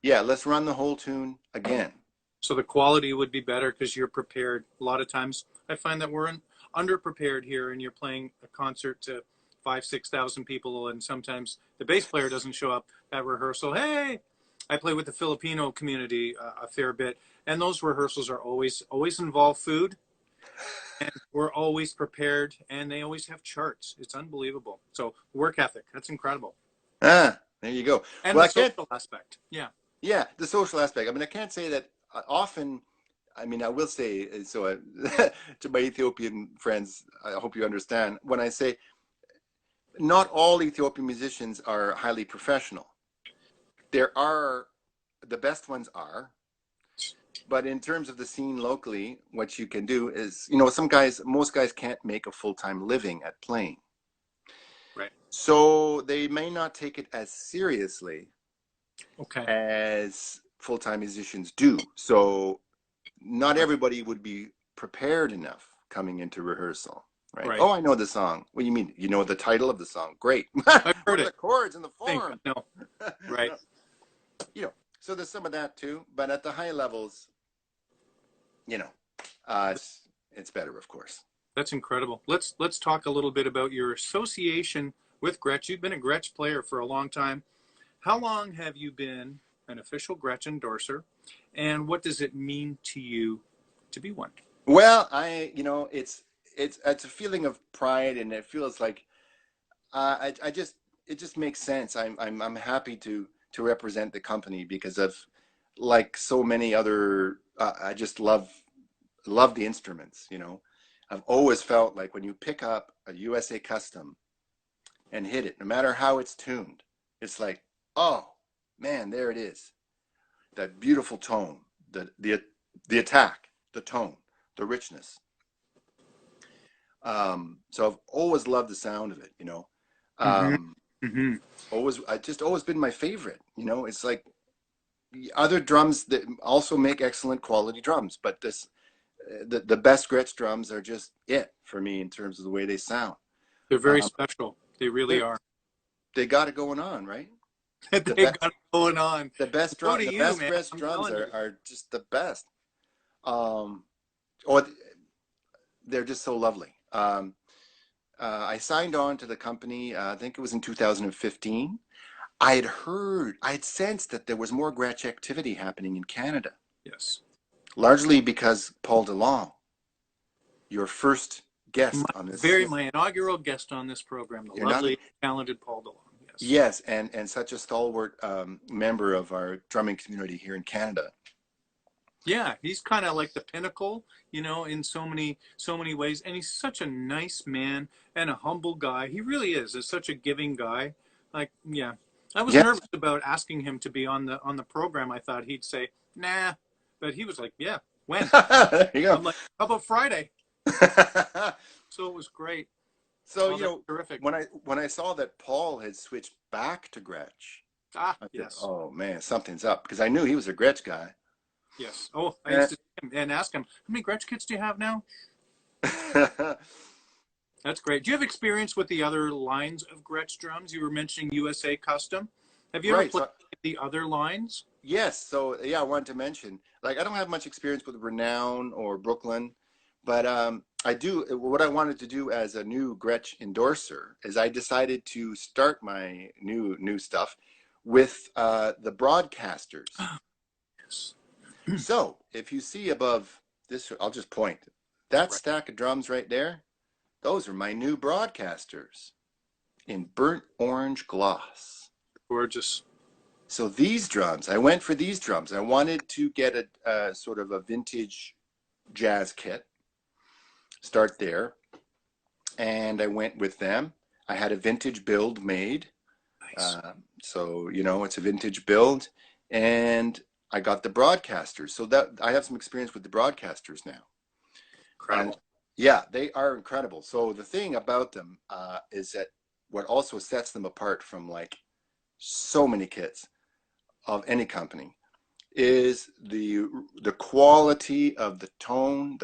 Yeah, let's run the whole tune again. So the quality would be better because you're prepared. A lot of times I find that we're underprepared here, and you're playing a concert to 5,000-6,000 people, and sometimes the bass player doesn't show up at rehearsal. Hey, I play with the Filipino community a fair bit, and those rehearsals are always involve food, and we're always prepared, and they always have charts. It's unbelievable. So work ethic, that's incredible. There you go. And the social aspect, yeah, the social aspect. I can't say that often. I will say so to my Ethiopian friends. I hope you understand when I say not all Ethiopian musicians are highly professional. The best ones are, but in terms of the scene locally, what you can do is, most guys can't make a full-time living at playing. Right. So they may not take it as seriously as full-time musicians do. So not everybody would be prepared enough coming into rehearsal. Right. Oh, I know the song. What do you mean? You know the title of the song? Great. I've heard it. The chords and the form. No. Right. So there's some of that too, but at the high levels, it's better, of course. That's incredible. Let's talk a little bit about your association with Gretsch. You've been a Gretsch player for a long time. How long have you been an official Gretsch endorser, and what does it mean to you to be one? Well, it's a feeling of pride, and it feels like it just makes sense. I'm happy to represent the company because of, like so many other, I just love the instruments. I've always felt like when you pick up a USA Custom, and hit it, no matter how it's tuned. It's like, oh man, there it is. That beautiful tone, the attack, the tone, the richness. So I've always loved the sound of it, you know. Mm-hmm. Um, Mm-hmm. I just always been my favorite, you know. It's like other drums that also make excellent quality drums, but the best Gretsch drums are just it for me in terms of the way they sound. They're very Um, special. They really they are. they got it going on, right? The They best got it going on. So do the you, best man. Gretsch I'm drums telling you. are just the best. Um, or they're just so lovely. I signed on to the company. I think it was in 2015. I had sensed that there was more Gretsch activity happening in Canada, Yes. largely because Paul DeLong, your first guest on this, My inaugural guest on this program, the you're not, lovely, talented Paul DeLong. Yes. yes, and such a stalwart member of our drumming community here in Canada. Yeah, he's kind of like the pinnacle, in so many ways. And he's such a nice man and a humble guy. He really is. Is such a giving guy. Like, yeah. I was Yeah, nervous about asking him to be on the program. I thought he'd say, "Nah," but he was like, "Yeah, when?" there you go. I'm like, "How about Friday?" So it was great. So Oh, you that's know, terrific. when I saw that Paul had switched back to Gretsch, Ah, I said, yes. "Oh man, something's up," because I knew he was a Gretsch guy. Yes. Oh, I Eh. used to see him and ask him, "How many Gretsch kits do you have now?" That's great. Do you have experience with the other lines of Gretsch drums? You were mentioning USA Custom. Have you ever Right. played So the other lines? yes. So yeah, I wanted to mention, like, I don't have much experience with Renown or Brooklyn, but I do. What I wanted to do as a new Gretsch endorser is I decided to start my new stuff with the broadcasters. Yes. So if you see above this, I'll just point that Right. stack of drums right there. Those are my new broadcasters in burnt orange gloss. Gorgeous. So these drums, I went for these drums. I wanted to get a sort of a vintage jazz kit, start there, and I went with them. I had a vintage build made. Nice. So, you know, it's a vintage build, and I got the broadcasters. So that I have some experience with the broadcasters now. And Incredible. yeah, they are incredible. So the thing about them is that what also sets them apart from like so many kits of any company is the quality of the tone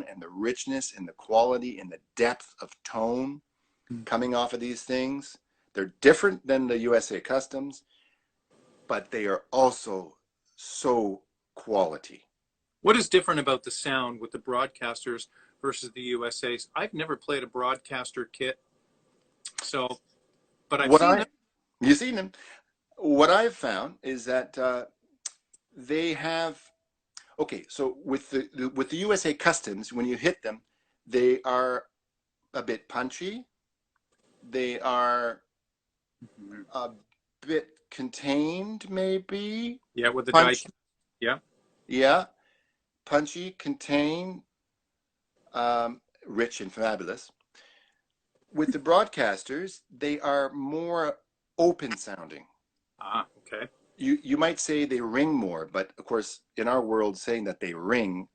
and the richness and the quality and the depth of tone Mm. coming off of these things. They're different than the USA Customs, but they are also so quality. What is different about the sound with the broadcasters versus the USA's? I've never played a broadcaster kit, so but I've What seen them. I you seen them? What I've found is that they have okay. So with the USA Customs, when you hit them, they are a bit punchy. They are Mhm. a bit contained, maybe. Yeah, with the die. Punch, Yeah. yeah, punchy, contained, rich and fabulous. With the broadcasters, they are more open sounding. Ah, okay. You might say they ring more, but of course, in our world, saying that they ring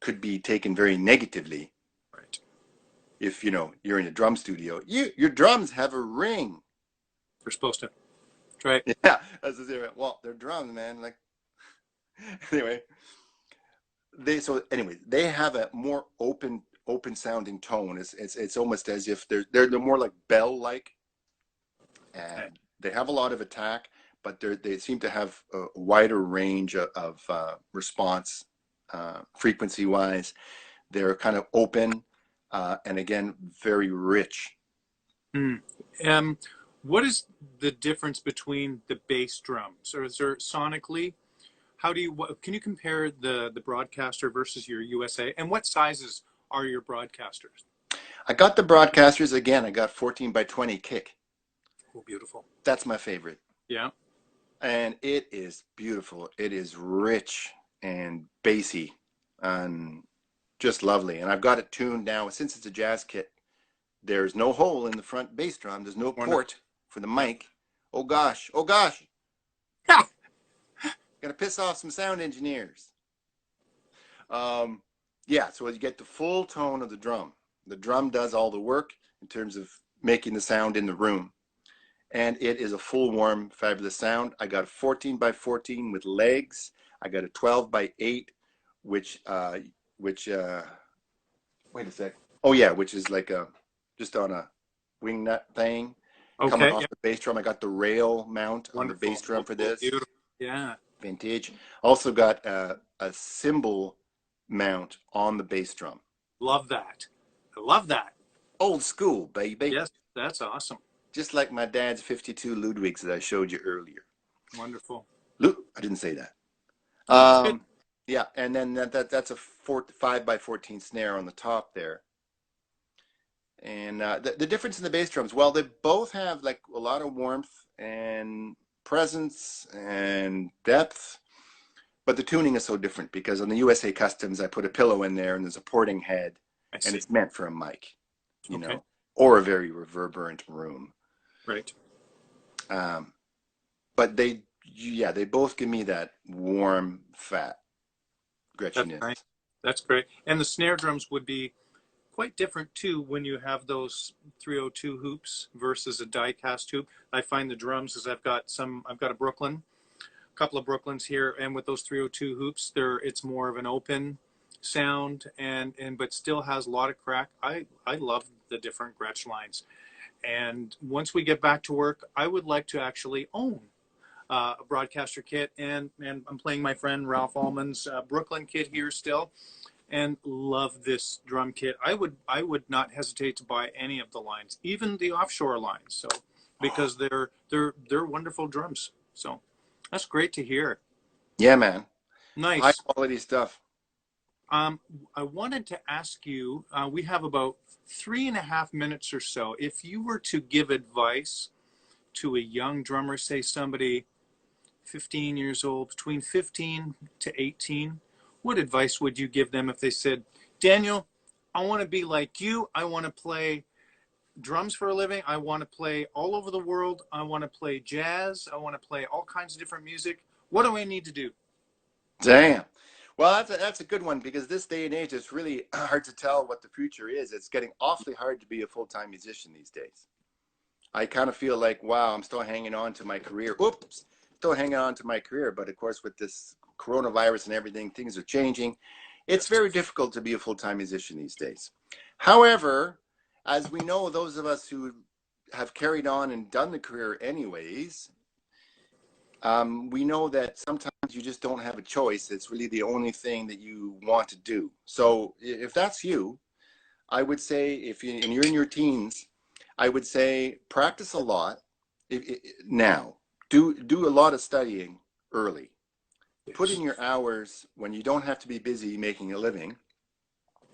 could be taken very negatively. Right. If you know you're in a drum studio, your drums have a ring. We're supposed to. Right. Yeah, as I say, well, they're drums, man. Like anyway, they have a more open sounding tone. It's almost as if they're more like bell like, Okay. and they have a lot of attack, but they seem to have a wider range of response frequency wise. They're kind of open and again very rich. Hmm. Um, what is the difference between the bass drums? Or is there sonically? How do you? Can you compare the broadcaster versus your USA? And what sizes are your broadcasters? I got the broadcasters again. I got 14 by 20 kick. Oh, beautiful. That's my favorite. Yeah. And it is beautiful. It is rich and bassy and just lovely. And I've got it tuned now. Since it's a jazz kit, there's no hole in the front bass drum. There's no Wonderful. port for the Yep. mic. Oh gosh, oh gosh, Ha! gonna piss off some sound engineers. Um, yeah, so you get the full tone of the drum. The drum does all the work in terms of making the sound in the room. And it is a full, warm, fabulous sound. I got a 14 by 14 with legs. I got a 12 by 8, which wait a sec. Oh yeah, which is like a just on a wing nut thing coming Okay. off Yep. the bass drum. I got the rail mount on the bass Wonderful. drum for Wonderful. this. Beautiful. Yeah. Vintage. Also got a cymbal mount on the bass drum. Love that. I love that. Old school, baby. Yes, that's awesome. Just like my dad's 52 Ludwigs that I showed you earlier. Wonderful. I didn't say that. That's good. Yeah, and then that's a 5 by 14 snare on the top there. And the difference in the bass drums, well, they both have like a lot of warmth and presence and depth, but the tuning is so different because on the USA Customs, I put a pillow in there and there's a porting head, I and see. it's meant for a mic, you Okay. know, or a very reverberant room. Right. But they both give me that warm, fat That's Gretchiness. nice. That's great. And the snare drums would be quite different too when you have those 302 hoops versus a die cast hoop. I find the drums, as I've got a Brooklyn, a couple of Brooklyns here, and with those 302 hoops, it's more of an open sound and but still has a lot of crack. I love the different Gretsch lines. And once we get back to work, I would like to actually own a broadcaster kit, and I'm playing my friend Ralph Allman's Brooklyn kit here still, and love this drum kit. I would not hesitate to buy any of the lines, even the offshore lines. So because they're wonderful drums. So that's great to hear. Yeah, man. High Nice. quality stuff. Um, I wanted to ask you. We have about 3.5 minutes or so. If you were to give advice to a young drummer, say somebody 15 years old, between 15 to 18, what advice would you give them if they said, Daniel, I want to be like you. I want to play drums for a living. I want to play all over the world. I want to play jazz. I want to play all kinds of different music. What do I need to do? Damn. Well, that's a good one because this day and age, it's really hard to tell what the future is. It's getting awfully hard to be a full-time musician these days. I kind of feel like, wow, I'm still hanging on to my career. Oops, still hanging on to my career. But of course, with this coronavirus and everything, things are changing. It's Yes. very difficult to be a full-time musician these days. However, as we know, those of us who have carried on and done the career anyways, we know that sometimes you just don't have a choice. It's really the only thing that you want to do. So if that's you, I would say and you're in your teens, I would say practice a lot now. Do a lot of studying early. Put Yes. in your hours when you don't have to be busy making a living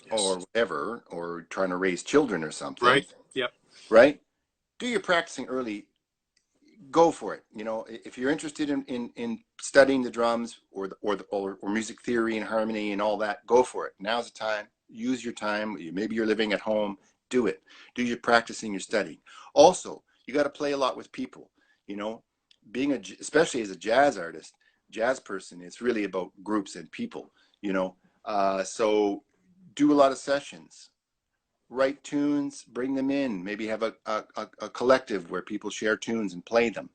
Yes. or whatever, or trying to raise children or something, Right. Yep. right? Do your practicing early. Go for it. You know, if you're interested in studying the drums or music theory and harmony and all that, go for it. Now's the time. Use your time. Maybe you're living at home. Do it. Do your practicing, your studying. Also, you got to play a lot with people. You know, especially as a jazz artist, jazz person, it's really about groups and people. You know, so do a lot of sessions, write tunes, bring them in, maybe have a collective where people share tunes and play them.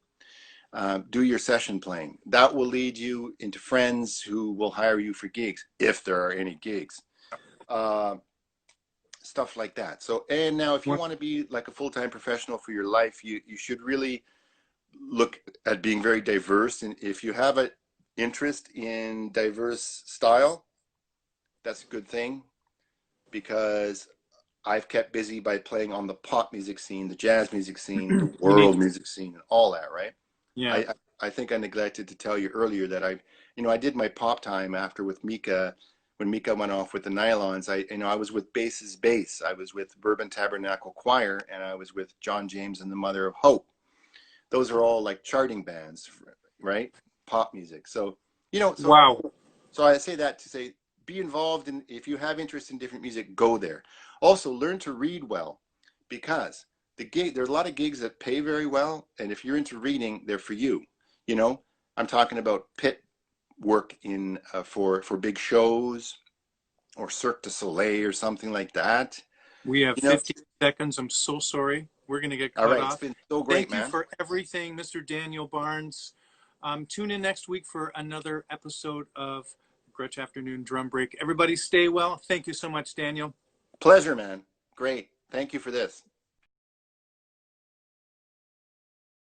Do your session playing. That will lead you into friends who will hire you for gigs, if there are any gigs. Uh, Stuff like that. So, and now if you want to be like a full-time professional for your life, you should really look at being very diverse. And if you have an interest in diverse style, that's a good thing because I've kept busy by playing on the pop music scene, the jazz music scene, the You need world music scene, and all that, right? Yeah. I think I neglected to tell you earlier that I did my pop time after with Mika. When Mika went off with the Nylons, I was with Bass's Bass. I was with Bourbon Tabernacle Choir, and I was with John James and the Mother of Hope. Those are all like charting bands, right? Pop music. So, Wow. so I say that to say, be involved in, if you have interest in different music, go there. Also, learn to read well because there's a lot of gigs that pay very well, and if you're into reading, they're for you. You know, I'm talking about pit work in for big shows or Cirque du Soleil or something like that. We have You know, 15 seconds. I'm so sorry. We're going to get all cut right, it's off. been so great, Thank you man. for everything, Mr. Daniel Barnes. Tune in next week for another episode of Gretsch Afternoon Drum Break. Everybody stay well. Thank you so much, Daniel. Pleasure, man. Great. Thank you for this.